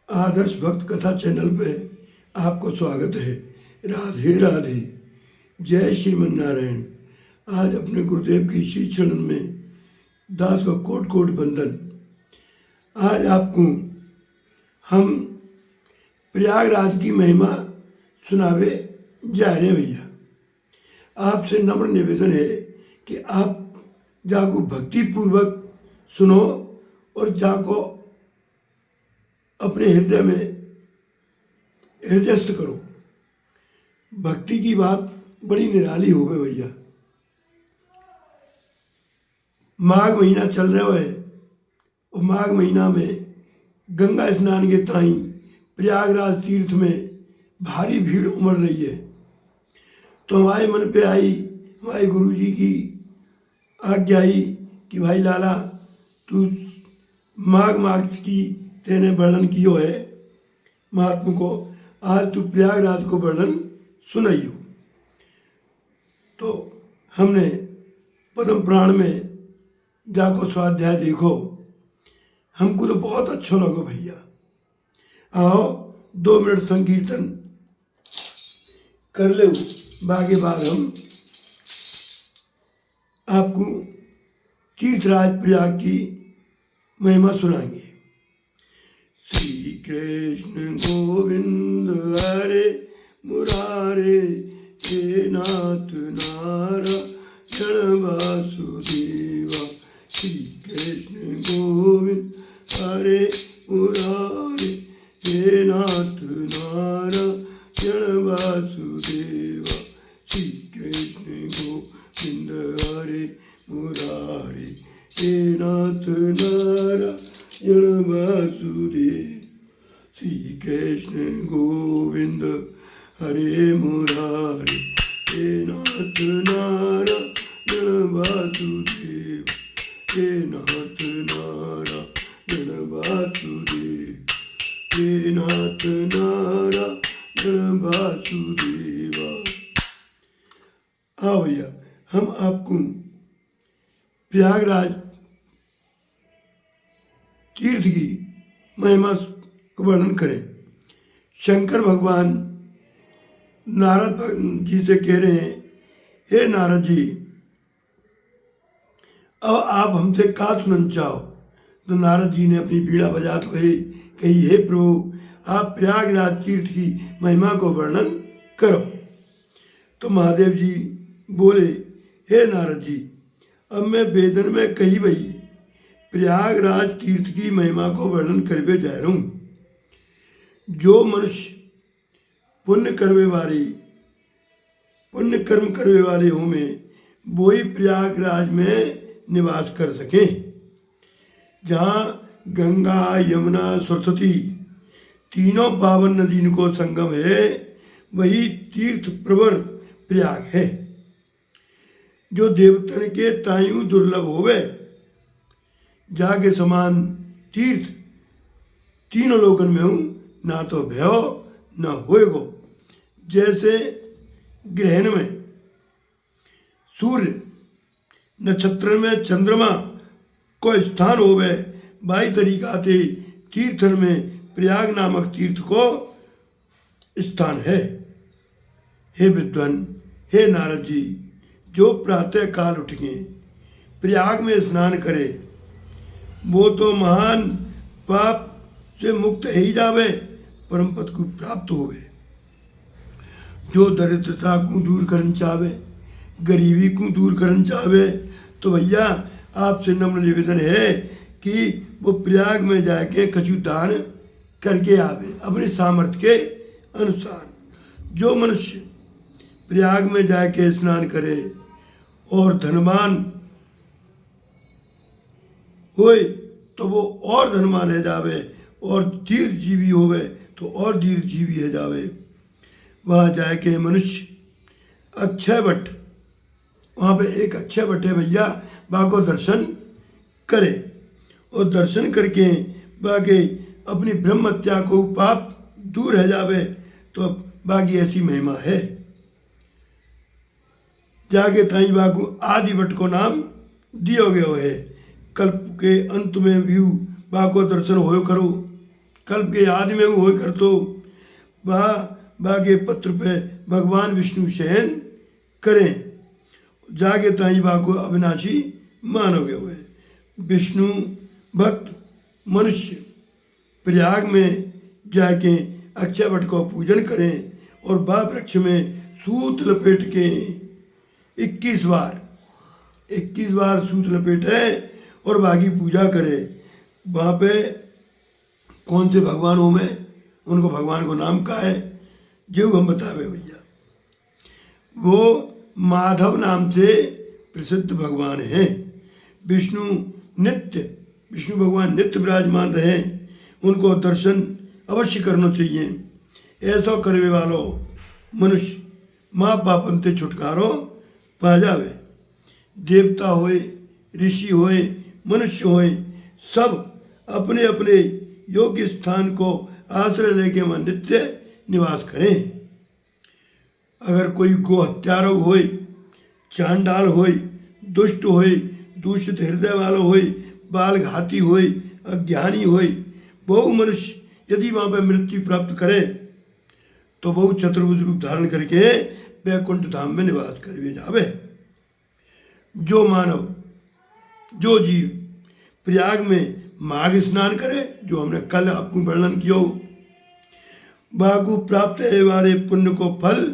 आदर्श भक्त कथा चैनल पे आपको स्वागत है। राधे राधे, जय श्रीमन नारायण। आज अपने गुरुदेव की श्री चरण में दास का कोट कोट बंदन। आज आपको हम प्रयागराज की महिमा सुनावे जा रहे हैं। भैया आपसे नम्र निवेदन है कि आप जाको भक्ति पूर्वक सुनो और जाको अपने हृदय में हृदयस्थ करो। भक्ति की बात बड़ी निराली हो गई भैया। माघ महीना चल रहा है और माघ महीना में गंगा स्नान के ताई प्रयागराज तीर्थ में भारी भीड़ उमड़ रही है। तो हमारे मन पे आई, हमारे गुरु जी की आज्ञा आई कि भाई लाला तू माघ माघ की तेने वर्णन कियो है महात्मा को, आज तू प्रयागराज को वर्णन सुनाइयो। तो हमने पद्म पुराण में जाको स्वाध्याय देखो, हमको तो बहुत अच्छा लगा भैया। आओ 2 मिनट संकीर्तन कर ले, बागे बाद हम आपको तीर्थराज प्रयाग की महिमा सुनाएंगे। श्री कृष्ण गोविंद हरे मुरारे, हे नाथ नारायण वासुदेवा। श्री कृष्ण गोविंद हरे मुरारे, हे नाथ नारायण वासुदेवा। श्री कृष्ण गोविंद हरे मुरारे, हे नाथ नारायण वासुदेव। श्री कृष्ण गोविंद हरे मुरारे, हे नाथ नारायण वासुदेव। हे नाथ नारायण वासुदेव, हे नाथ नारायण वासुदेवा। हाँ भैया, हम आपको प्रयागराज तीर्थ की महिमा को वर्णन करें। शंकर भगवान नारद जी से कह रहे हैं, हे नारद जी, अब आप हमसे का सुनना चाहो। तो नारद जी ने अपनी बीड़ा बजाते हुए कही, हे प्रभु आप प्रयागराज तीर्थ की महिमा को वर्णन करो। तो महादेव जी बोले, हे नारद जी, अब मैं वेदन में कही वही प्रयागराज तीर्थ की महिमा को वर्णन करवे जा रहा हूँ। जो मनुष्य पुण्य कर्म करने वाले हो में वो ही प्रयागराज में निवास कर सके। जहाँ गंगा यमुना सरस्वती तीनों पावन नदियों को संगम है, वही तीर्थ प्रवर प्रयाग है। जो देवतन के तायु दुर्लभ होवे, जाके समान तीर्थ तीनों लोकन में हूँ, ना तो भयो न होएगो। जैसे ग्रहण में सूर्य, नक्षत्र में चंद्रमा को स्थान होवे, बाई तरीका से तीर्थन में प्रयाग नामक तीर्थ को स्थान है। हे विद्वान, हे नारद जी, जो प्रातः काल उठ के प्रयाग में स्नान करे वो तो महान पाप से मुक्त ही जावे, परम पद को प्राप्त होवे। जो दरिद्रता को दूर करना चाहे, गरीबी को दूर करना चाहे, तो भैया आपसे नम्र निवेदन है कि वो प्रयाग में जाके कछु दान करके आवे अपने सामर्थ्य के अनुसार। जो मनुष्य प्रयाग में जाके स्नान करे और धनवान होए तो वो और धनवान है जावे, और दीर्घ जीवी होवे तो और दीर्घ जीवी है जावे। वहाँ जाके मनुष्य अक्षय वट, वहाँ पे एक अक्षय वट है भैया, वहाँ को दर्शन करे और दर्शन करके बाकी अपनी ब्रह्म हत्या को पाप दूर है जावे। तो बाकी ऐसी महिमा है। जाके ताई बागु आदि वट को नाम दियो गयो है। कल्प के अंत में भी बाको दर्शन होयो करो। कल्प के आदि में हो कर तो बागे पत्र पे भगवान विष्णु शयन करें, जागे ताई बाको अविनाशी मानोगे हुए। विष्णु भक्त मनुष्य प्रयाग में जाके अक्षय वट को पूजन करें और बा वृक्ष में सूत लपेट के 21 बार सूत लपेटे और बाकी पूजा करे। वहाँ पे कौन से भगवान हो में उनको भगवान को नाम का है जो हम बतावे भैया। वो माधव नाम से प्रसिद्ध भगवान हैं। विष्णु भगवान नित्य विराजमान रहे, उनको दर्शन अवश्य करना चाहिए। ऐसा करवे वालो मनुष्य माँ पापन ते छुटकारो पा जावे। देवता होए, ऋषि होए, मनुष्य होए, सब अपने अपने योग्य स्थान को आश्रय लेके वहाँ नित्य निवास करें। अगर कोई गो हत्यारा होए, चांडाल होए, दुष्ट होए, दूषित हृदय वाला होए, बाल घाती होए, अज्ञानी होए, बहु मनुष्य यदि वहाँ पर मृत्यु प्राप्त करे तो बहु चतुर्भुज रूप धारण करके वैकुंठ धाम में निवास कर जावे। जो मानव, जो जीव प्रयाग में माघ स्नान करे, जो हमने कल आपको वर्णन किया, बागु प्राप्त है वाले पुण्य को फल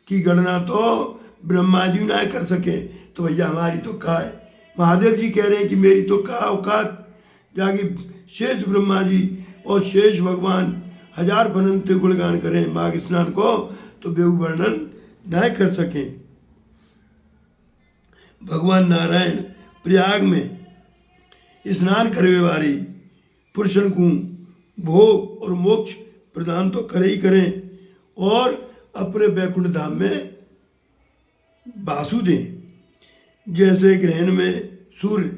की गणना तो ब्रह्मा जी ना कर सके, तो भैया हमारी तो का है। महादेव जी कह रहे हैं कि मेरी तो का औकात, जाके शेष ब्रह्मा जी और शेष भगवान 1000 बनंते गुणगान करें माघ स्नान को तो बेहू वर्णन न कर सकें। भगवान नारायण प्रयाग में स्नान करवे वाली पुरुषन को भोग और मोक्ष प्रदान तो करे ही करें और अपने वैकुंठ धाम में वासु दें। जैसे ग्रहण में सूर्य,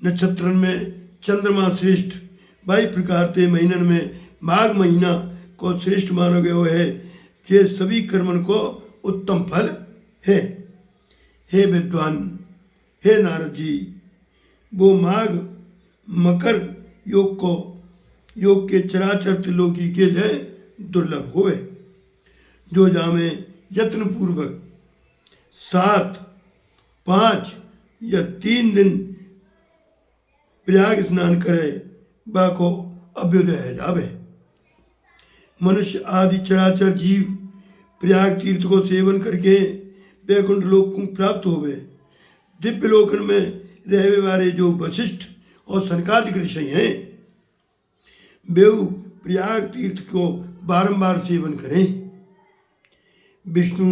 नक्षत्रन में चंद्रमा श्रेष्ठ, 22 प्रकार के महीनन में माघ महीना को श्रेष्ठ मानो गयो है। ये सभी कर्मन को उत्तम फल है। हे विद्वान, हे नारद जी, वो माघ मकर योग के चराचर त्रिलोकी के लिए दुर्लभ होवे। जो जामे यत्न पूर्वक 7, 5 या 3 दिन प्रयाग स्नान करे बाको अभ्युदय जावे। मनुष्य आदि चराचर जीव प्रयाग तीर्थ को सेवन करके वैकुंठ लोक को प्राप्त होवे। दिव्य लोकन में रहने वाले जो वशिष्ठ और सनकादिक ऋषि हैं, वे प्रयाग तीर्थ को बारंबार सेवन करें। विष्णु,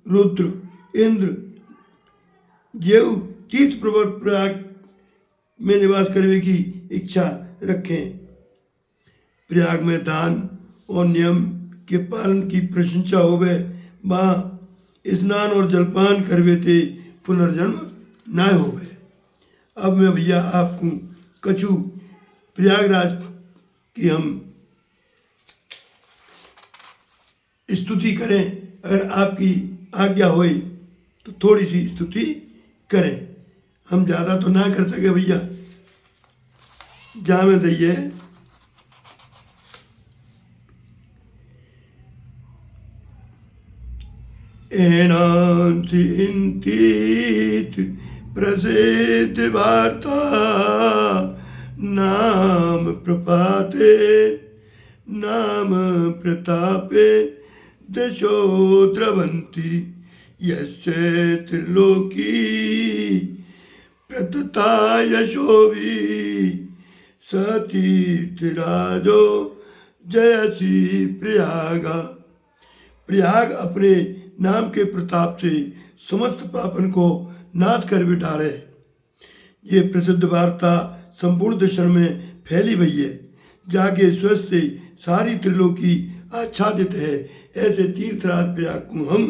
रुद्र, इंद्र ये तीर्थ प्रवर प्रयाग में निवास करने की इच्छा रखें। प्रयाग में दान और नियम के पालन की प्रशंसा होवे। वहाँ स्नान और जलपान करवे थे पुनर्जन्म न होवे। अब मैं भैया आपको कछु प्रयागराज की हम स्तुति करें। अगर आपकी आज्ञा होए तो थोड़ी सी स्तुति करें। हम ज़्यादा तो ना कर सके भैया, जहाँ में दइए। एनांसि इंतीत प्रसिद्ध वार्ता नाम प्रपाते नाम प्रतापे दशो द्रवंती यस्य त्रिलोकी प्रतता यशोभी सतीर्थराजो जयसी प्रयागा। प्रयाग अपने नाम के प्रताप से समस्त पापन को नाश कर बिठारे। ये प्रसिद्ध वार्ता संपूर्ण दर्शन में फैली हुई है। जाके स्वस्थ से सारी त्रिलोकी आच्छादित है। ऐसे तीर्थराज प्रयाग को हम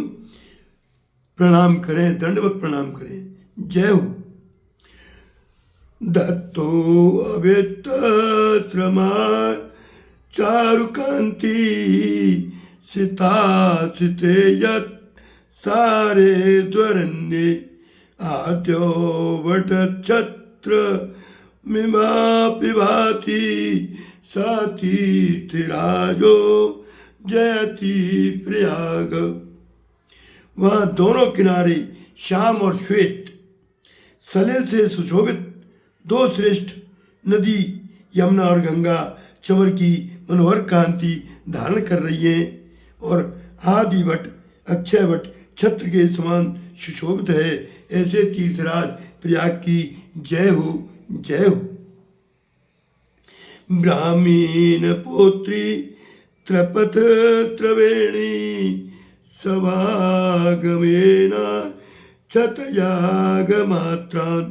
प्रणाम करें, दंडवत प्रणाम करें। जय हो। दत्तो अव्यक्त श्रमा चारुकांति सितासिते यत् सारे द्वरन्ये आद्यो वटच्छत्र मिमापि भाति सा तीर्थराजो जयति प्रयाग। वहां दोनों किनारे श्याम और श्वेत सलिल से सुशोभित दो श्रेष्ठ नदी यमुना और गंगा चंवर की मनोहर कांति धारण कर रही हैं और आदि वट अक्षय वट छत्र के समान सुशोभित है। ऐसे तीर्थराज प्रयाग की जय हो, जय हो। ब्राह्मीण पौत्री त्रपथ त्रवेणी सवागमेन क्षतयागमात्रान्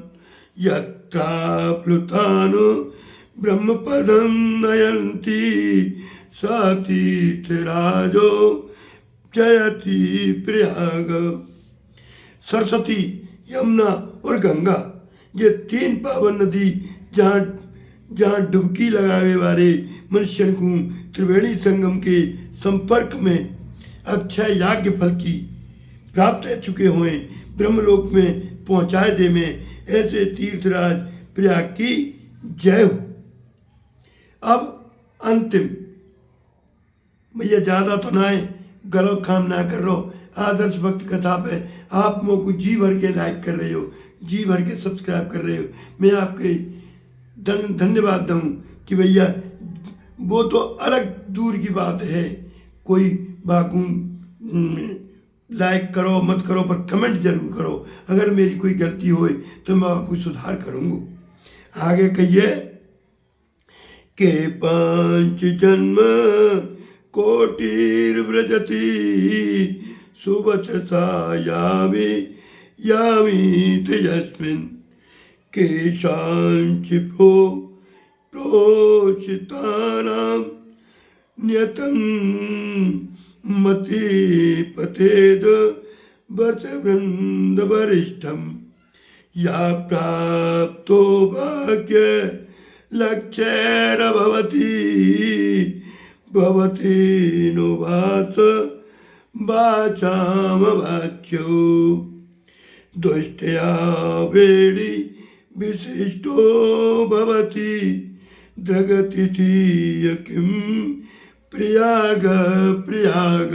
यत्राप्लुतानु ब्रह्मपदं नयन्ति सा तीर्थराजो जयति प्रयाग। सरस्वती, यमुना और गंगा ये तीन पावन नदी जहाँ डुबकी लगावे वाले मनुष्य को त्रिवेणी संगम के संपर्क में अक्षय याज्ञ फल की प्राप्त हो चुके हुए ब्रह्मलोक में पहुंचाए दे में ऐसे तीर्थराज प्रयाग की जय हो। अब अंतिम, भैया ज़्यादा तो ना है, गलो काम ना कर लो। आदर्श भक्त कथा पे आप लोगों को जी भर के लाइक कर रहे हो, जी भर के सब्सक्राइब कर रहे हो। मैं आपके धन्यवाद दूँ कि भैया वो तो अलग दूर की बात है, कोई बाकू लाइक करो मत करो पर कमेंट जरूर करो। अगर मेरी कोई गलती हो तो मैं आपको सुधार करूँगा। आगे कहिए के पांच जन्म कोटिर्व्रजति सुवचसा यामी यामीत यस्मिन् केशांचि प्रोचितानां नियतं मति पतेद वर्षवृंद वरिष्ठम या प्राप्तो भाग्य लक्ष्यैरभवति भवति नुवास वाचाम वाच्यो दुष्टया वेड़ी विशिष्टो भवति द्रगतिथि किम प्रयाग प्रयाग।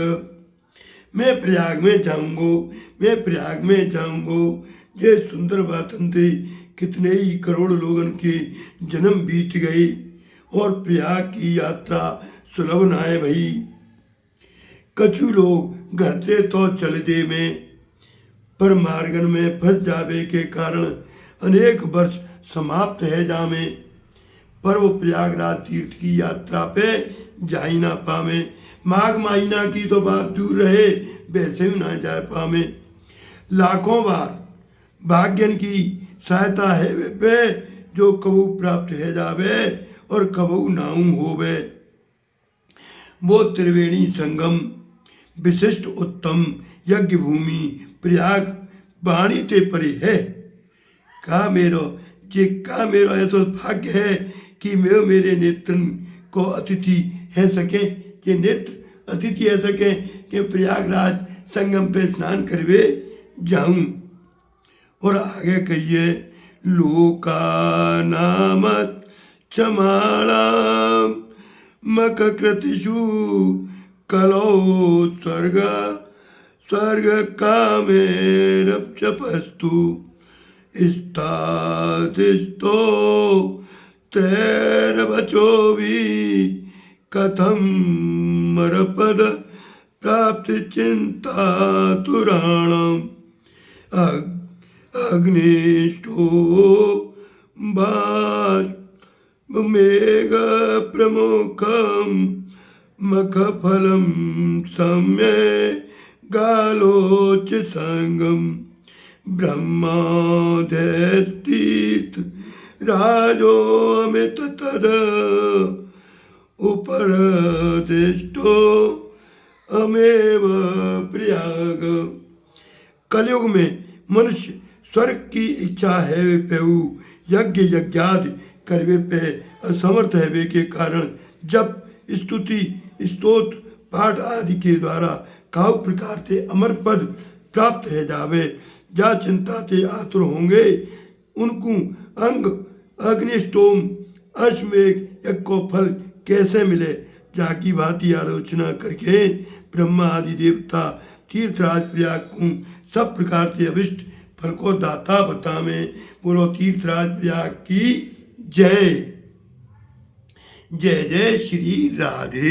मैं प्रयाग में जाऊंगो, मैं प्रयाग में जाऊंगो। ये सुंदर बातन थे, कितने ही करोड़ लोगन के जन्म बीत गए और प्रयाग की यात्रा सुलभ न है भाई। कछु लोग घर से तो चल दे में पर मार्गन में फंस जावे के कारण अनेक वर्ष समाप्त है जामे, पर वो प्रयागराज तीर्थ की यात्रा पे जा ही ना पावे। माघ महीना की तो बात दूर रहे, वैसे ही ना जा पावे। लाखों बार भाग्यन की सहायता है वे जो कबू प्राप्त है जावे और कबू नाऊ होवे। वो त्रिवेणी संगम विशिष्ट उत्तम यज्ञ भूमि प्रयाग वाणी ते परे है। का मेरो ऐसा भाग्य है कि मैं मेरे नेत्र को अतिथि है सके, कि नेत्र अतिथि है सके कि प्रयागराज संगम पे स्नान करवे जाऊं। और आगे कहिए लोका नामत चमाणाम मककृतिषु कलो स्वर्ग स्वर्ग कामेरप्यपस्तु स्तादिस्तो तैरवचोभि कथम मरपद प्राप्ति चिंता तुराणम अग्निष्ठो मेघ प्रमुखम मखफलम सम्ये गालोच संगम ब्रह्मादेस्तीत राजो अमित तद उपरदिष्टो अमेव प्रयाग। कलयुग में मनुष्य स्वर्ग की इच्छा है पेऊ यज्ञ यज्ञादि करवे पे असमर्थ है वे के कारण जब स्तुति स्तोत्र पाठ आदि के द्वारा काउ प्रकार से अमर पद प्राप्त है जावे। जा चिंता ते आतुर होंगे उनको अंग अग्निष्टोम अश्वमेघ यज्ञ को फल कैसे मिले, जाकी भांति आलोचना करके ब्रह्मा आदि देवता तीर्थराज प्रयाग को सब प्रकार से अभिष्ट फल को दाता बतावे। बोलो तीर्थराज प्रयाग की जय। जय जय श्री राधे।